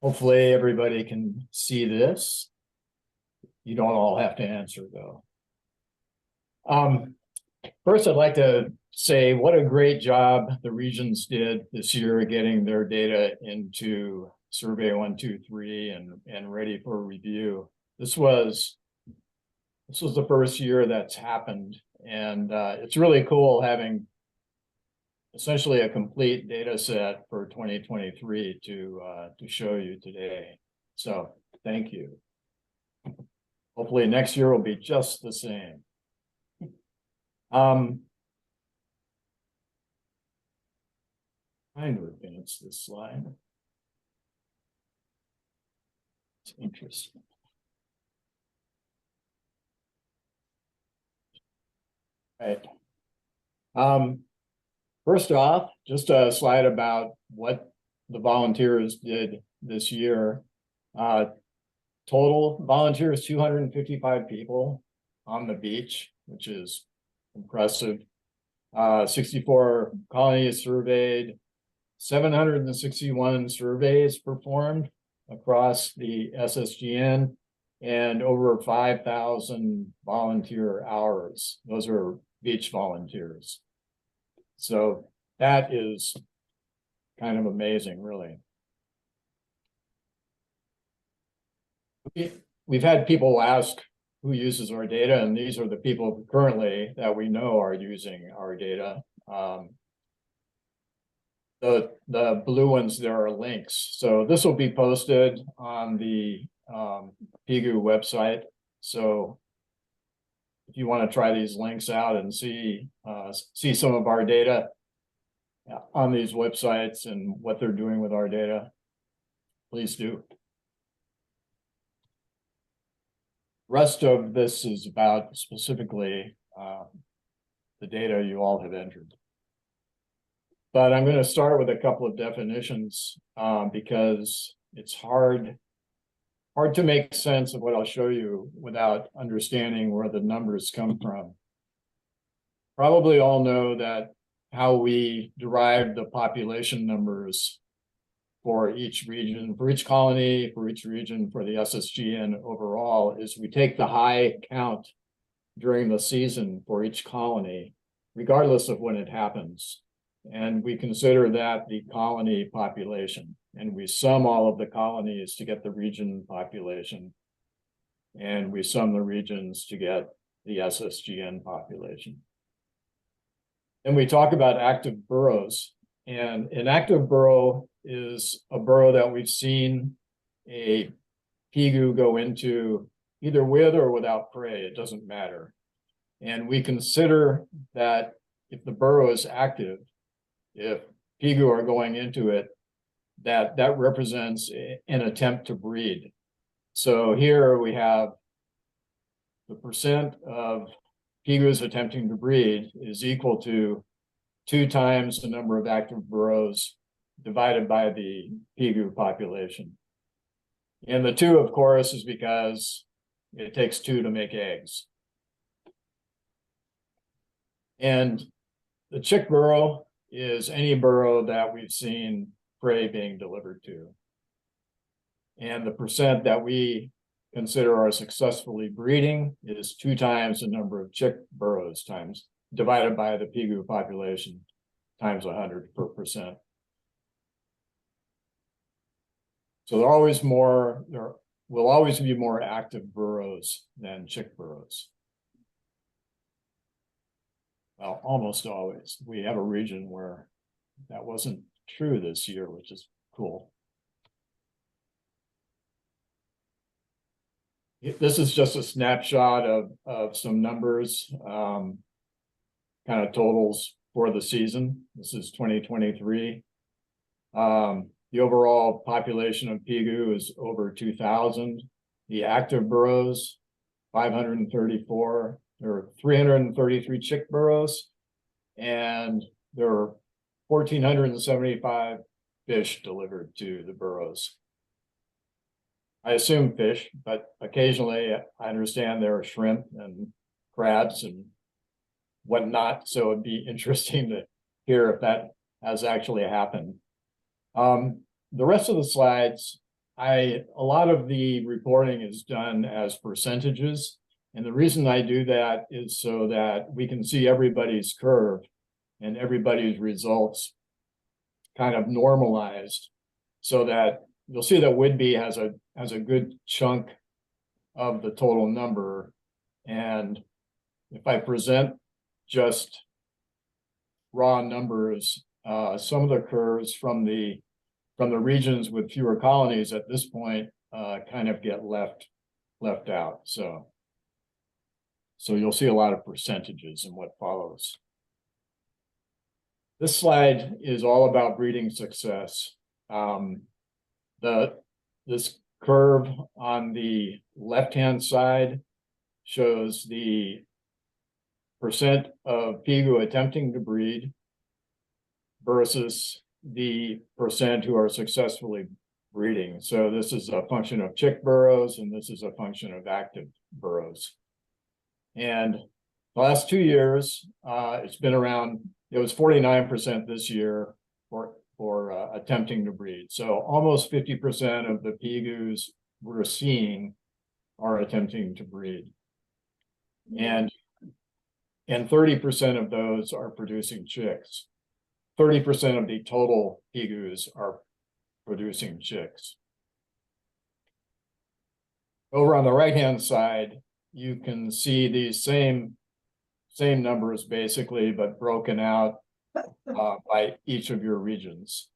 Hopefully everybody can see this. You don't all have to answer though. First, I'd like to say what a great job the regions did this year getting their data into Survey 123 and ready for review. This was the first year that's happened, and it's really cool having essentially a complete data set for 2023 to show you today. So thank you. Hopefully next year will be just the same. Trying to advance this slide. It's interesting. Right. First off, just a slide about what the volunteers did this year. Total volunteers, 255 people on the beach, which is impressive. 64 colonies surveyed, 761 surveys performed across the SSGN, and over 5,000 volunteer hours. Those are beach volunteers. So that is kind of amazing, really. We've had people ask who uses our data, and these are the people currently that we know are using our data. The blue ones, there are links. So this will be posted on the PIGU website. So if you want to try these links out and see some of our data on these websites and what they're doing with our data, please do. Rest of this is about specifically the data you all have entered. But I'm going to start with a couple of definitions because it's hard to make sense of what I'll show you without understanding where the numbers come from. Probably all know that how we derive the population numbers for each region, for each colony, for each region, for the SSGN overall, is we take the high count during the season for each colony, regardless of when it happens. And we consider that the colony population. And we sum all of the colonies to get the region population. And we sum the regions to get the SSGN population. And we talk about active burrows. And an active burrow is a burrow that we've seen a PIGU go into either with or without prey, it doesn't matter. And we consider that if the burrow is active, if PIGU are going into it, that represents an attempt to breed. So here we have the percent of PIGUs attempting to breed is equal to 2 times the number of active burrows divided by the PIGU population. And the 2, of course, is because it takes 2 to make eggs. And the chick burrow is any burrow that we've seen prey being delivered to. And the percent that we consider are successfully breeding is 2 times the number of chick burrows times divided by the PIGU population times 100 per percent. So there will always be more active burrows than chick burrows. Well, almost always. We have a region where that wasn't true this year, which is cool. This is just a snapshot of some numbers, kind of totals for the season. This is 2023. The overall population of PIGU is over 2,000. The active burrows, 534. There are 333 chick burrows, and there are 1,475 fish delivered to the burrows. I assume fish, but occasionally I understand there are shrimp and crabs and whatnot. So it'd be interesting to hear if that has actually happened. The rest of the slides a lot of the reporting is done as percentages. And the reason I do that is so that we can see everybody's curve and everybody's results kind of normalized, so that you'll see that Whidbey has a good chunk of the total number. And if I present just raw numbers, some of the curves from the regions with fewer colonies at this point kind of get left out. So you'll see a lot of percentages in what follows. This slide is all about breeding success. This curve on the left-hand side shows the percent of Pigu attempting to breed versus the percent who are successfully breeding. So this is a function of chick burrows, and this is a function of active burrows. And the last 2 years, it's been around, it was 49% this year for attempting to breed. So almost 50% of the Pigus we're seeing are attempting to breed. And 30% of those are producing chicks. 30% of the total Pigus are producing chicks. Over on the right-hand side, you can see these same numbers basically, but broken out by each of your regions.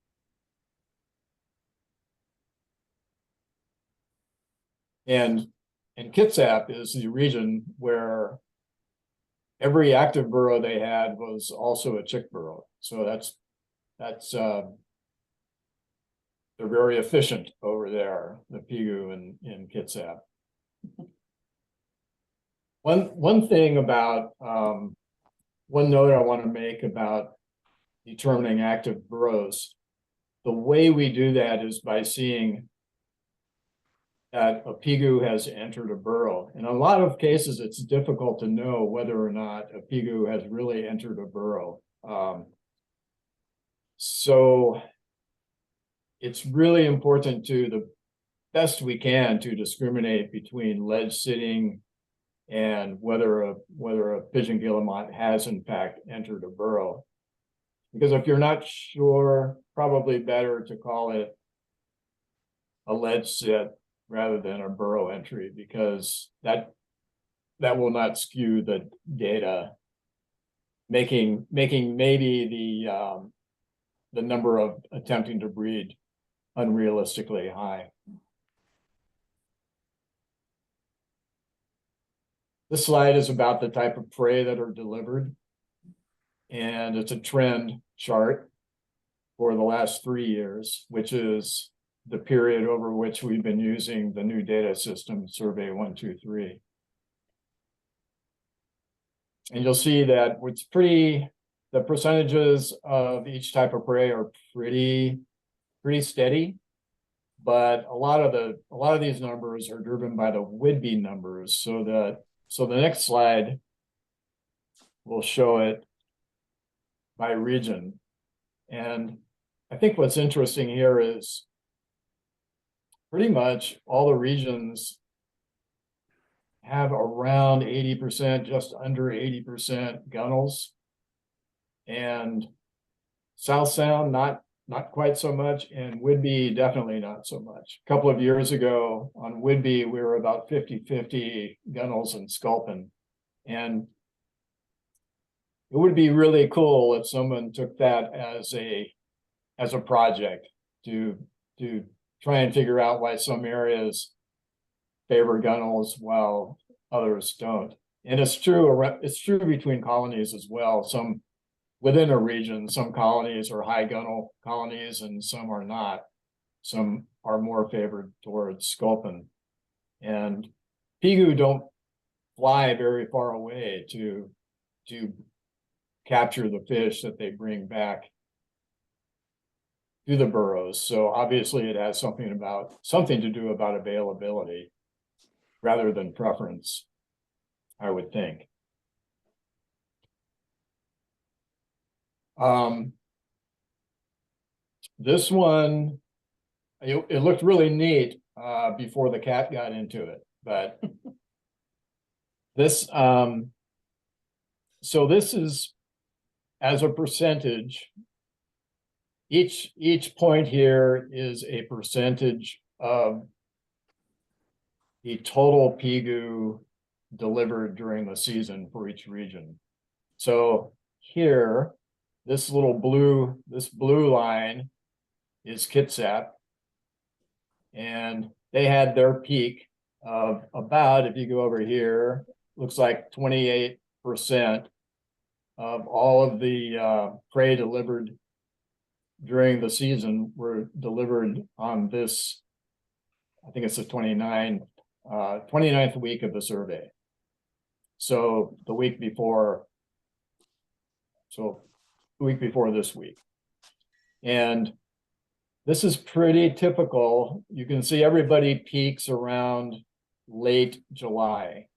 And Kitsap is the region where every active burrow they had was also a chick burrow. So that's they're very efficient over there, the Pigu in Kitsap. One thing about one note I want to make about determining active burrows, the way we do that is by seeing that a Pigu has entered a burrow. In a lot of cases, it's difficult to know whether or not a Pigu has really entered a burrow. So it's really important to the best we can to discriminate between ledge sitting and whether a Pigeon Guillemot has in fact entered a burrow. Because if you're not sure, probably better to call it a ledge sit rather than a burrow entry, because that will not skew the data, making maybe the number of attempting to breed unrealistically high. This slide is about the type of prey that are delivered, and it's a trend chart for the last 3 years, which is the period over which we've been using the new data system, Survey 123. And you'll see that the percentages of each type of prey are pretty steady, but a lot of these numbers are driven by the Whidbey numbers. So the next slide will show it by region. And I think what's interesting here is pretty much all the regions have around 80%, just under 80% gunnels. And South Sound, not quite so much, and Whidbey definitely not so much. A couple of years ago on Whidbey, we were about 50-50 gunnels and sculpin. And it would be really cool if someone took that as a project to try and figure out why some areas favor gunnels while others don't. And it's true between colonies as well. Some within a region, some colonies are high gunnel colonies and some are not. Some are more favored towards sculpin. And Pigu don't fly very far away to capture the fish that they bring back to the burrows. So obviously it has something to do about availability rather than preference, I would think. This one it looked really neat before the cat got into it, but this so this is as a percentage. Each point here is a percentage of the total PGU delivered during the season for each region. So here, this blue line is Kitsap, and they had their peak of about, if you go over here, looks like 28% of all of the prey delivered during the season were delivered on this, I think it's the 29th week of the survey. So the week before this week. And this is pretty typical. You can see everybody peaks around late July.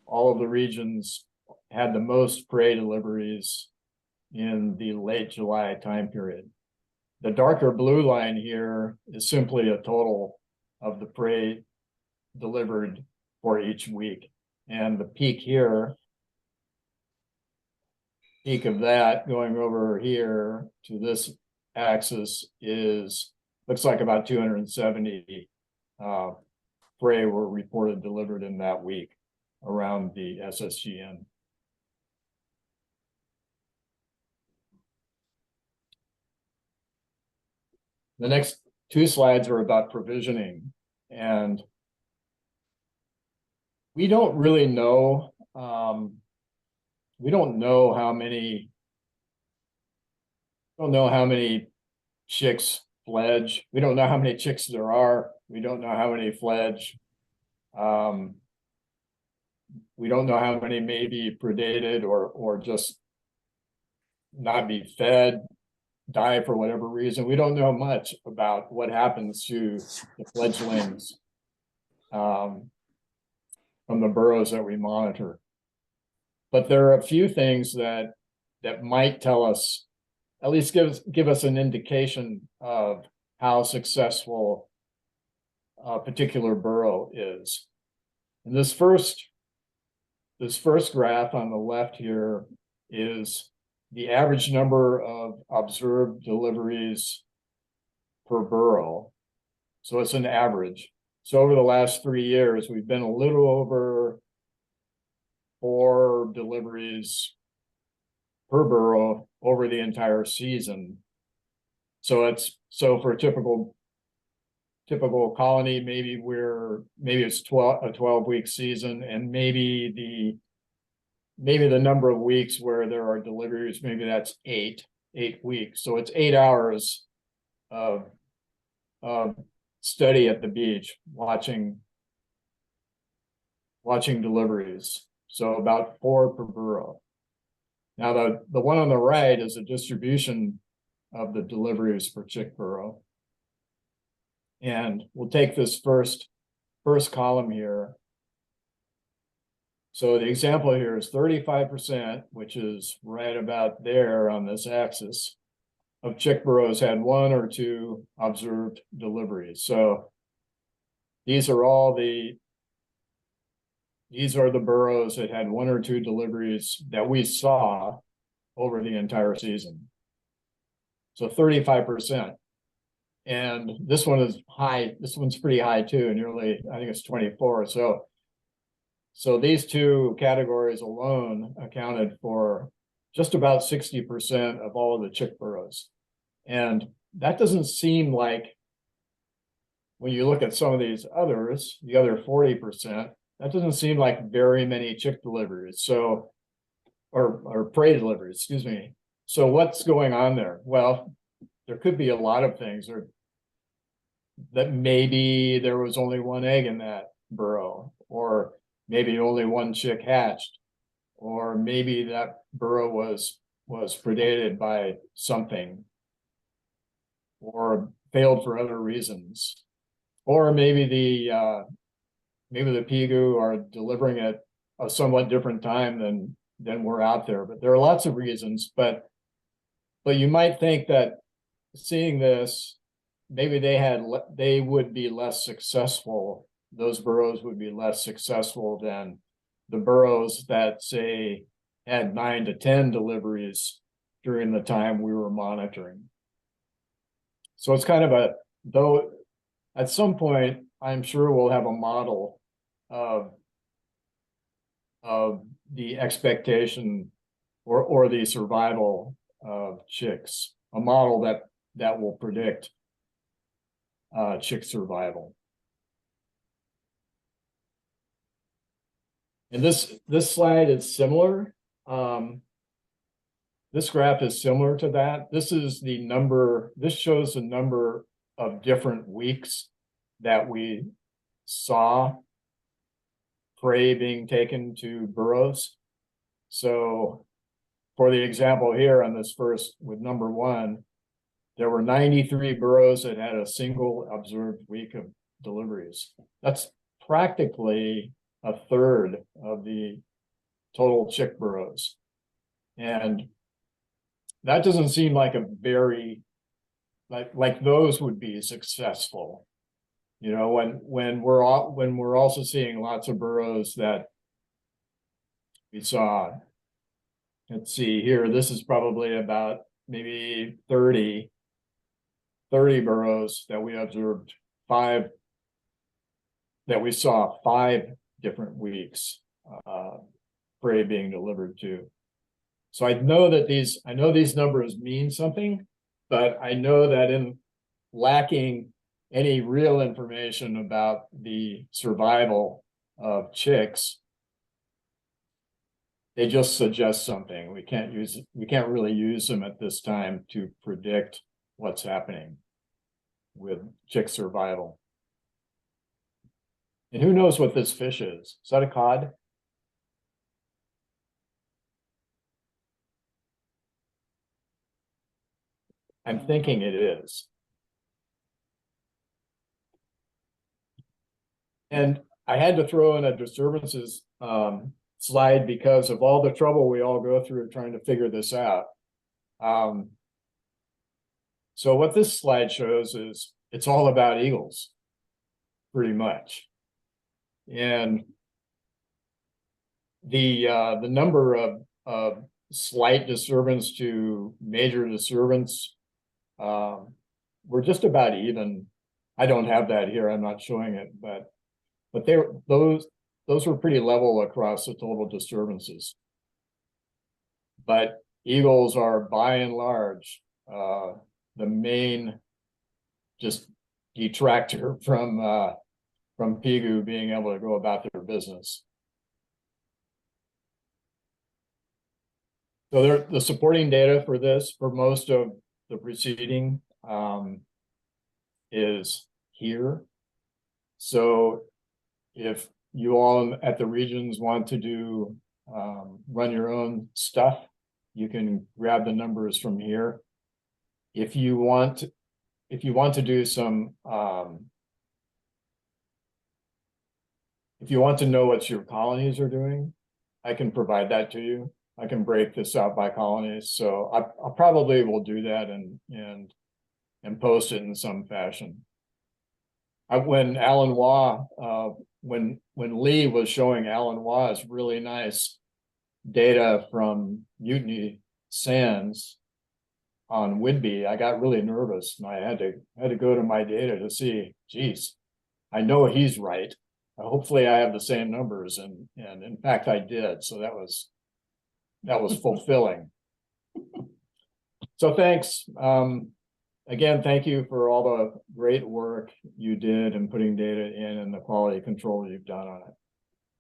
All of the regions had the most prey deliveries in the late July time period. The darker blue line here is simply a total of the prey delivered for each week. And the peak here, peak of that going over here to this axis looks like about 270 prey were reported delivered in that week around the SSGN. The next two slides are about provisioning, and we don't really know. We don't know how many chicks fledge. We don't know how many chicks there are. We don't know how many fledge. We don't know how many may be predated or just not be fed, die for whatever reason. We don't know much about what happens to the fledglings from the burrows that we monitor. But there are a few things that might tell us, at least give us an indication of how successful a particular burrow is. And this first graph on the left here is the average number of observed deliveries per burrow. So it's an average. So over the last 3 years, we've been a little over 4 deliveries per burrow over the entire season. So for a typical colony, maybe it's a 12-week season, and maybe the number of weeks where there are deliveries, maybe that's 8 weeks. So it's 8 hours of study at the beach, watching deliveries. So about 4 per burrow. Now the one on the right is a distribution of the deliveries per chick burrow. And we'll take this first column here. So the example here is 35%, which is right about there on this axis, of chick burrows had 1 or 2 observed deliveries. So these are the burrows that had 1 or 2 deliveries that we saw over the entire season. So 35%. And this one is high. This one's pretty high too, nearly, I think it's 24. So these two categories alone accounted for just about 60% of all of the chick burrows. And that doesn't seem like, when you look at some of these others, the other 40%, that doesn't seem like very many chick deliveries. So, or prey deliveries, excuse me. So what's going on there? Well, there could be a lot of things, or that maybe there was only 1 egg in that burrow, or maybe only 1 chick hatched, or maybe that burrow was predated by something, or failed for other reasons, or maybe the PGU are delivering at a somewhat different time than we're out there. But there are lots of reasons. But you might think that seeing this, maybe they would be less successful. Those burrows would be less successful than the burrows that say had 9 to 10 deliveries during the time we were monitoring. So it's kind of though at some point, I'm sure we'll have a model of the expectation or the survival of chicks, a model that will predict chick survival. And this slide is similar. This graph is similar to that. This shows the number of different weeks that we saw prey being taken to burrows. So for the example here on this first with number 1, there were 93 burrows that had a single observed week of deliveries. That's practically a third of the total chick burrows. And that doesn't seem like a very, like those would be successful. You know, when we're also seeing lots of burrows that we saw. Let's see here, this is probably about maybe 30 burrows that we observed, that we saw 5 different weeks prey being delivered to. So I know these numbers mean something, but I know that in lacking any real information about the survival of chicks, they just suggest something. We can't really use them at this time to predict what's happening with chick survival. And who knows what this fish is? Is that a cod? I'm thinking it is. And I had to throw in a disturbances slide because of all the trouble we all go through trying to figure this out. So what this slide shows is it's all about eagles, pretty much. And the number of slight disturbance to major disturbance, we're just about even. I don't have that here, I'm not showing it, but those were pretty level across the total disturbances. But eagles are by and large the main just detractor from Pigu being able to go about their business. So the supporting data for this, for most of the preceding, is here. So if you all at the regions want to do run your own stuff, you can grab the numbers from here. If you want to do some if you want to know what your colonies are doing, I can provide that to you. I can break this out by colonies. So I probably will do that and post it in some fashion. When Alan Waugh, when Lee was showing Alan Waugh's really nice data from Mutiny Sands on Whidbey, I got really nervous and I had to go to my data to see, geez, I know he's right. Hopefully I have the same numbers, and in fact I did. So that was fulfilling. So thanks. Again, thank you for all the great work you did in putting data in and the quality control you've done on it.